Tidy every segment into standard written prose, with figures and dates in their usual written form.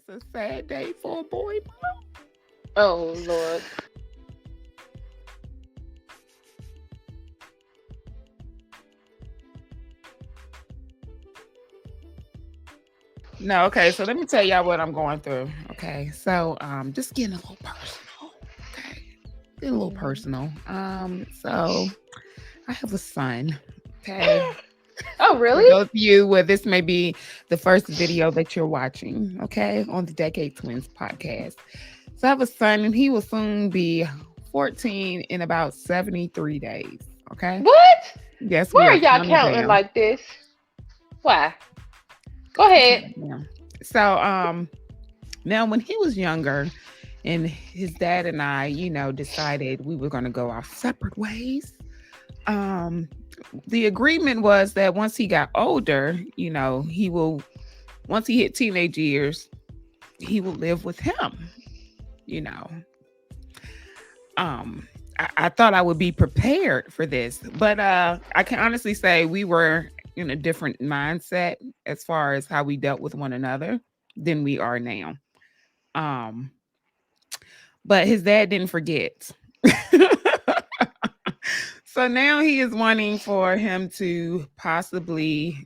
It's a sad day for a boy, Mom. Oh Lord. No, okay, so let me tell y'all what I'm going through. Okay. So just getting a little personal. Okay. Getting a little Hmm. personal. So I have a son. Okay. Oh For really? those of you where this may be the first video that you're watching, okay, on the Decade Twins podcast. So I have a son and he will soon be 14 in about 73 days. Okay. What? Yes, we Why are are y'all counting counting down. like this? Why? Go We're ahead. counting down. So now when he was younger and his dad and I, decided we were gonna go our separate ways. Um the agreement was that once he got older, he will once he hit teenage years, he will live with him, you know. I thought I would be prepared for this, but I can honestly say we were in a different mindset as far as how we dealt with one another than we are now. Um, but his dad didn't forget. So now he is wanting for him to possibly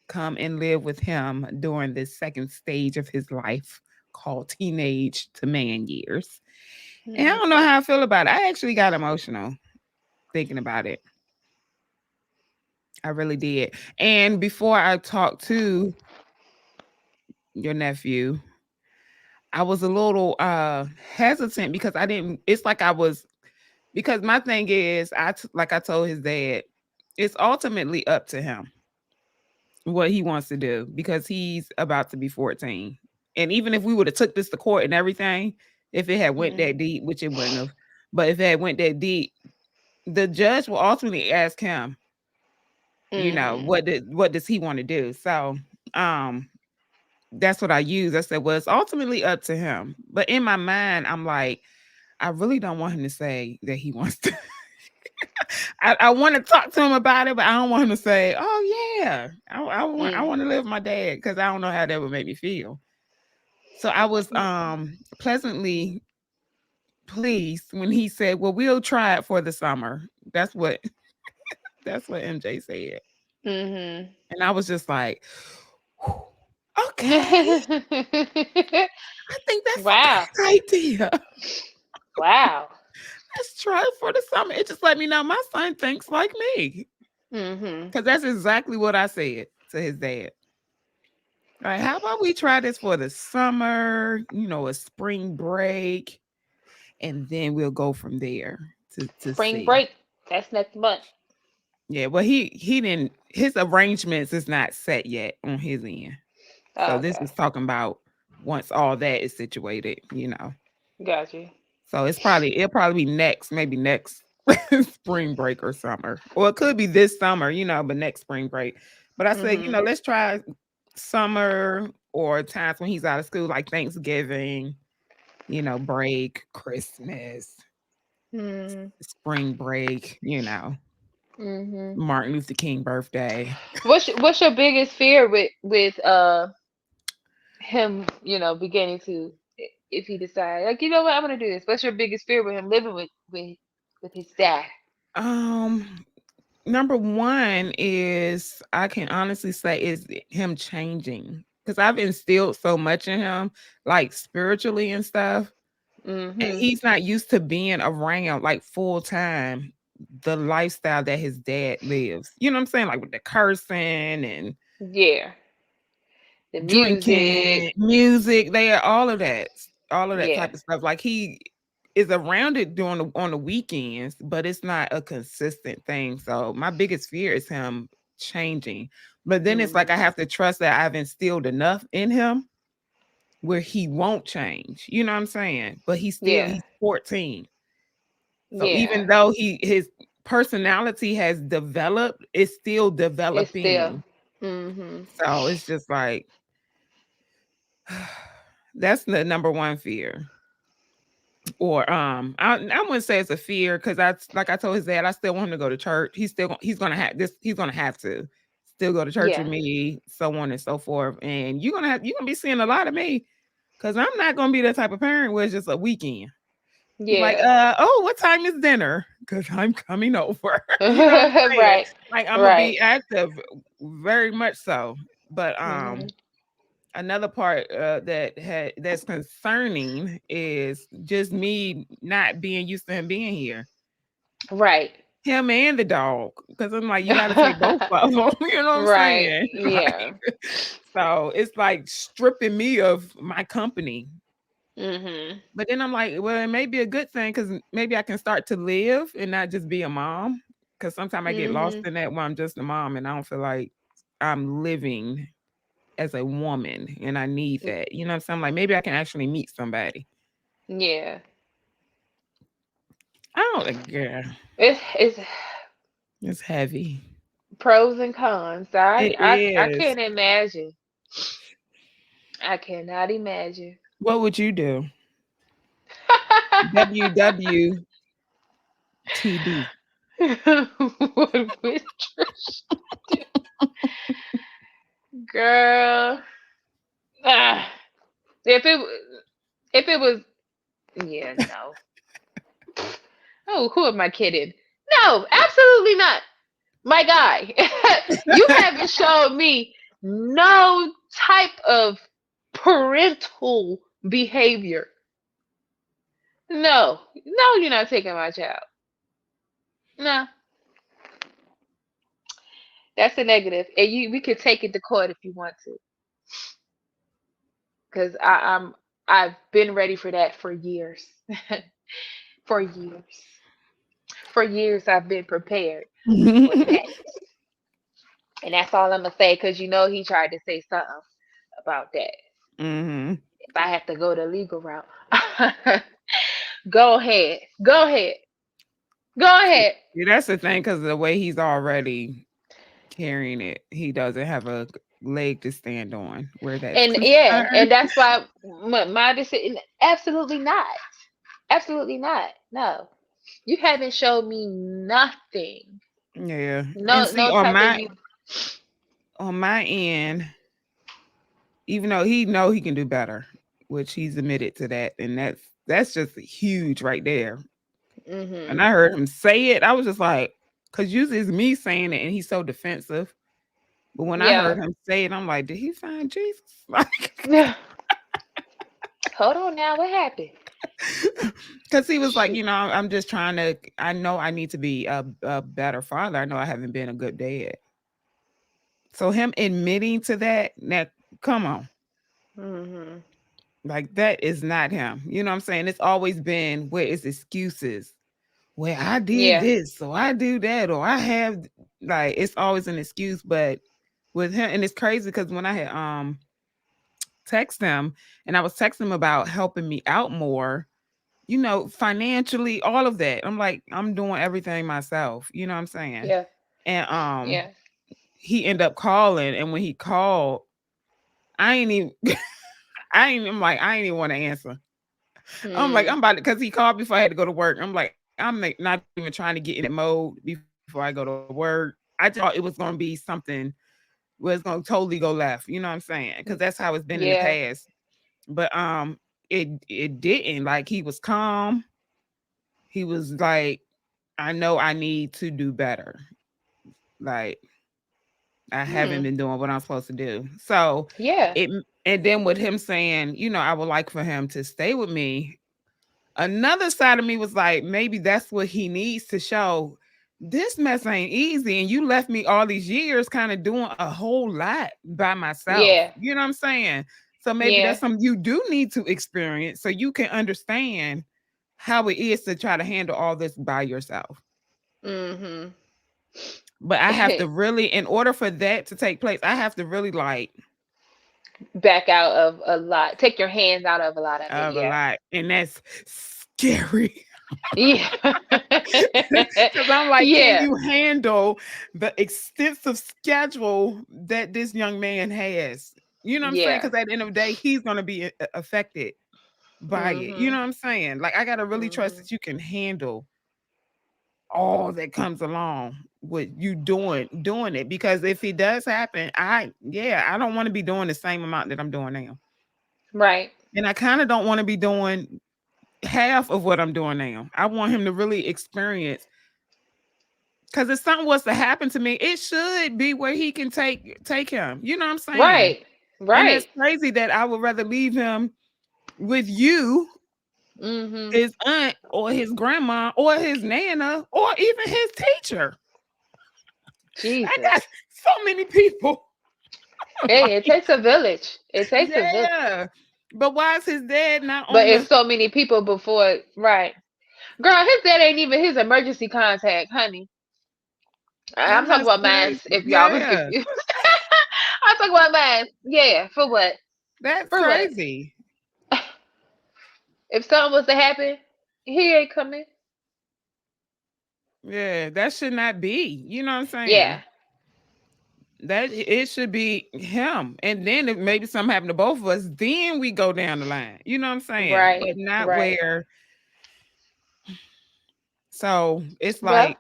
come and live with him during this second stage of his life called teenage to man years. And I don't know Okay. how I feel about it. I actually got emotional thinking about it. I really did. And before I talked to your nephew, I was a little hesitant because I didn't it's like I was because my thing is like I told his dad, it's ultimately up to him what he wants to do because he's about to be 14. And even if we would have took this to court and everything, if it had went Mm-hmm. that deep, which it wouldn't have, but if it had went that deep, the judge will ultimately ask him, Mm-hmm. what does he want to do? So um that's what I use. I said, well, it's ultimately up to him. But in my mind, I'm like, I really don't want him to say that he wants to. I want to talk to him about it, but I don't want him to say, "Oh yeah, I Mm. want to live with my dad," because I don't know how that would make me feel. So I was pleasantly pleased when he said, "Well, we'll try it for the summer." That's what that's what MJ said, Mm-hmm. and I was just like, "Whew, "Okay, I think that's a Wow. great idea. Wow. Let's try it for the summer." It just let me know my son thinks like me, Mm-hmm. because that's exactly what I said to his dad. All right, how about we try this for the summer, a spring break, and then we'll go from there to Spring see. break. That's next month. Yeah, well he didn't his arrangements is not set yet on his end. So Oh, this okay. is talking about once all that is situated. Got you. So it'll probably be maybe next spring break or summer. Or it could be this summer, but next spring break. But I said, Mm-hmm. let's try summer or times when he's out of school, like Thanksgiving, break, Christmas, Mm-hmm. spring break, Mm-hmm. Martin Luther King birthday. What's your biggest fear with him, beginning to, if he decides, like, you know what, I'm gonna do this. What's your biggest fear with him living with his dad? Um, Number one is I can honestly say is him changing because I've instilled so much in him, like spiritually and stuff. And Mm-hmm. he's not used to being around like full time the lifestyle that his dad lives. You know what I'm saying? Like with the cursing and Yeah. The music. drinking, music, they are all of that Yeah. type of stuff. Like he is around it on the weekends, but it's not a consistent thing. So my biggest fear is him changing. But then it's like Mm-hmm. I have to trust that I've instilled enough in him where he won't change. You know what I'm saying? But Yeah. he's 14. So Yeah. even though his personality has developed, it's still It's still. developing. Mm-hmm. So it's just like that's the number one fear. Or I wouldn't say it's a fear because that's like I told his dad, I still want him to go to church. He's gonna have this, he's gonna have to still go to church with Yeah. me, so on and so forth. And you're gonna be seeing a lot of me. Cause I'm not gonna be that type of parent where it's just a weekend. Like, Yeah. oh, what time is dinner? Because I'm coming over. You know what I'm saying? Right. Like, I'm gonna Right. be active, very much so. But Mhm. another part that's concerning is just me not being used to him being here. Right. Him and the dog. Because I'm like, you gotta take both of them. You know what I'm Right. saying? Yeah. So it's like stripping me of my company. Mhm. But then I'm like, well, it may be a good thing because maybe I can start to live and not just be a mom. Because sometimes I get lost Mhm. in that when I'm just a mom and I don't feel like I'm living as a woman and I need that. You know what I'm saying? Like maybe I can actually meet somebody. Yeah. I don't, girl, It's it's heavy. pros and cons. It I is. can't imagine. I cannot imagine. What would you do? WWTD. What would Trish do? Girl. Ah, if it if it was, yeah, no. Oh, who am I kidding? No, absolutely not. My guy. You haven't shown me no type of parental behavior. No. No, you're not taking my child. No. That's a negative. And we could take it to court if you want to. Because I've been ready for that for years. For years. For years I've been prepared for that. And that's all I'm gonna say, because he tried to say something about that. Hmm. If I have to go the legal route. Go ahead. Go ahead. Go See, ahead. that's the thing because the way he's already carrying it, he doesn't have a leg to stand on where that's And yeah, concerned. and that's why my decision, absolutely not. Absolutely not. No. You haven't showed me nothing. Yeah. And No see, type of you. on my end, even though he know he can do better, which he's admitted to that, and that's just huge right there. And Mhm. I heard him say it, I was just like, because usually it's me saying it, and he's so defensive. But when I heard Yeah. him say it, I'm like, did he find Jesus? Like, Hold on now. What happened? because he was like, Shoot. I'm just trying to. I know I need to be a better father. I know I haven't been a good dad. So him admitting to that, now come on. Mhm. Like that is not him. You know what I'm saying? It's always been where it's excuses. Well, I did Yeah. this, so I do that, or I have like it's always an excuse. But with him, and it's crazy because when I had text him and I was texting him about helping me out more, financially, all of that. I'm like, I'm doing everything myself. You know what I'm saying? Yeah. And Yeah. he ended up calling, and when he called, I ain't even I'm like, I ain't even want to answer. I'm like, Hmm. I'm about to, because he called before I had to go to work. I'm like, I'm like, not even trying to get in that mode before I go to work. I just thought it was going to be something where it's going to totally go left. You know what I'm saying? Because that's how it's been in the Yeah. past. But it didn't. Like he was calm. He was like, I know I need to do better. Like I haven't Hmm. been doing what I'm supposed to do. So Yeah. it and then with him saying, I would like for him to stay with me. Another side of me was like, maybe that's what he needs to show. This mess ain't easy, and you left me all these years kind of doing a whole lot by myself. Yeah. You know what I'm saying? So maybe that's Yeah. something you do need to experience so you can understand how it is to try to handle all this by yourself. Mhm. But I have to really, in order for that to take place, I have to really like Back out of a lot. Take your hands out of a lot of it. of a Yeah. lot, and that's scary. Yeah. Because I'm like, can Yeah. you handle the extensive schedule that this young man has? You know what I'm saying? Yeah. Because at the end of the day, he's going to be affected by it. You know Mhm. what I'm saying? Like, I got to really trust Mhm. that you can handle all that comes along with you doing it. Because if it does happen, I don't want to be doing the same amount that I'm doing now. Right. And I kind of don't want to be doing half of what I'm doing now. I want him to really experience, because if something was to happen to me, it should be where he can take him. You know what I'm saying? Right. And it's Right. crazy that I would rather leave him with you, Mhm. his aunt or his grandma or his nana or even his teacher. I Jesus. got so many people. Hey, it takes a village. It takes a village. Yeah. But why is his dad not But on it's the so many people before, right? Girl, his dad ain't even his emergency contact, honey. I'm and talking that's about mine. crazy. If y'all was Yeah. confused, I'm talking about mine. Yeah, for what? That's For what? crazy. If something was to happen, he ain't coming. Yeah, that should not be. You know what I'm saying? Yeah. That it should be him. And then if maybe something happened to both of us, then we go down the line. You know what I'm saying? Right. But not Right. where. So it's Well, like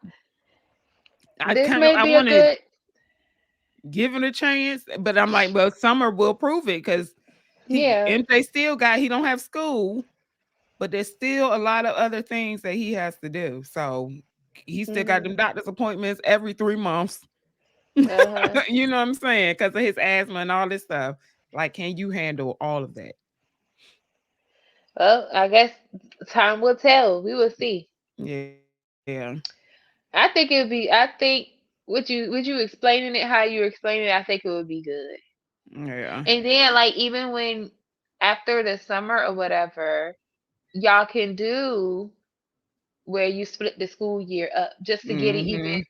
I this kind of may I be a want to good. give it a chance, but I'm like, well, summer will prove it because he Yeah. MJ still got he don't have school, but there's still a lot of other things that he has to do. So he still got Mhm. them doctor's appointments every 3 months. Uh huh. You know what I'm saying? Because of his asthma and all this stuff. Like, can you handle all of that? Well, I guess time will tell. We will see. Yeah. I think it would be. I think with you explaining it how you explaining it, I think it would be good. Yeah. And then like even when after the summer or whatever, y'all can do where you split the school year up just to get it even. Hmm.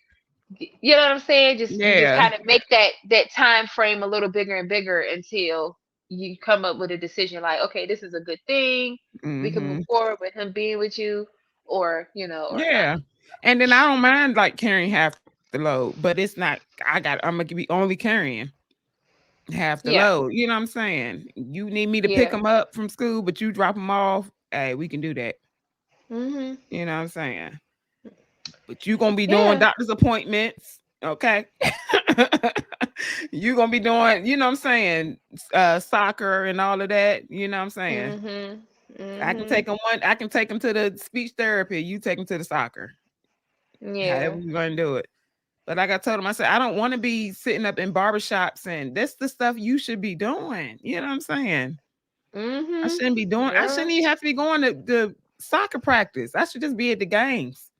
You know what I'm saying? Just you just Yeah. kind of make that time frame a little bigger and bigger until you come up with a decision like, okay, this is a good thing. We can move Hmm. forward with him being with you, or or not. Yeah. And then I don't mind like carrying half the load, but it's not, I'm gonna be only carrying half the Yeah. load. You know what I'm saying? You need me to pick Yeah. them up from school, but you drop them off. Hey, we can do that. Mhm. You know what I'm saying? But you gonna be doing Yeah. doctor's appointments, okay? You gonna be doing, you know what I'm saying, soccer and all of that. You know what I'm saying? Mhm. I can take Mhm. them I can take them to the speech therapy. You take them to the soccer. However Yeah. we're gonna do it. But like I told him, I said, I don't want to be sitting up in barbershops and that's the stuff you should be doing. You know what I'm saying? Mhm. I shouldn't Girl. even have to be going to the soccer practice. I should just be at the games.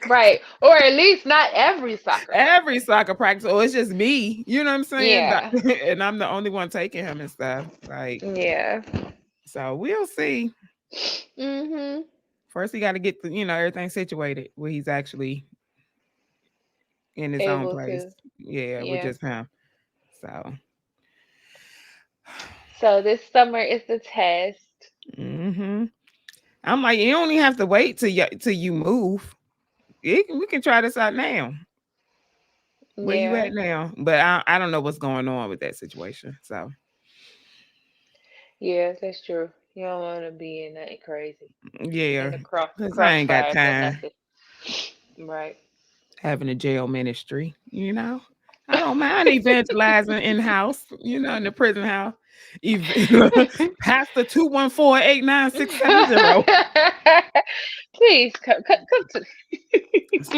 Right. Or at least not every soccer Every practice. soccer practice, or it's just me, you know what I'm saying? Yeah. And I'm the only one taking him and stuff. Like, Yeah. so we'll see. Mhm. First, he got to get everything situated where he's actually in his own Able place. to. Yeah, with Yeah. just him. So, So this summer is the test. hmm I'm like, you don't even have to wait till you move. We can try this out now. Where you Yeah. at now? But I don't know what's going on with that situation. So, Yeah, that's true. You don't want to be in that crazy, in yeah, the because I ain't got crossfires of time nothing. Right. having a jail ministry, you know. I don't mind evangelizing in house, in the prison house. Pastor 214-89670, Please come to.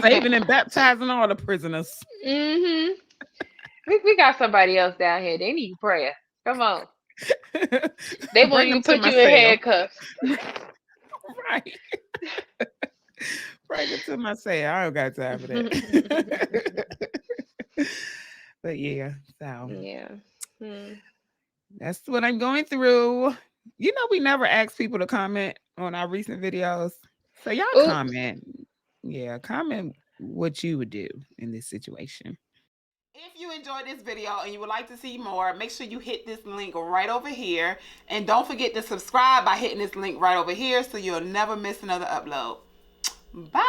saving and baptizing all the prisoners. Mhm. We got somebody else down here. They need prayer. Come on. They won't Bring them even to put my you in cell. handcuffs. Right. Bring them to my cell. I don't got time for that. But yeah, so Yeah. Hmm. that's what I'm going through. We never ask people to comment on our recent videos. So y'all Oops. comment. Yeah, comment what you would do in this situation. If you enjoyed this video and you would like to see more, make sure you hit this link right over here. And don't forget to subscribe by hitting this link right over here so you'll never miss another upload. Bye.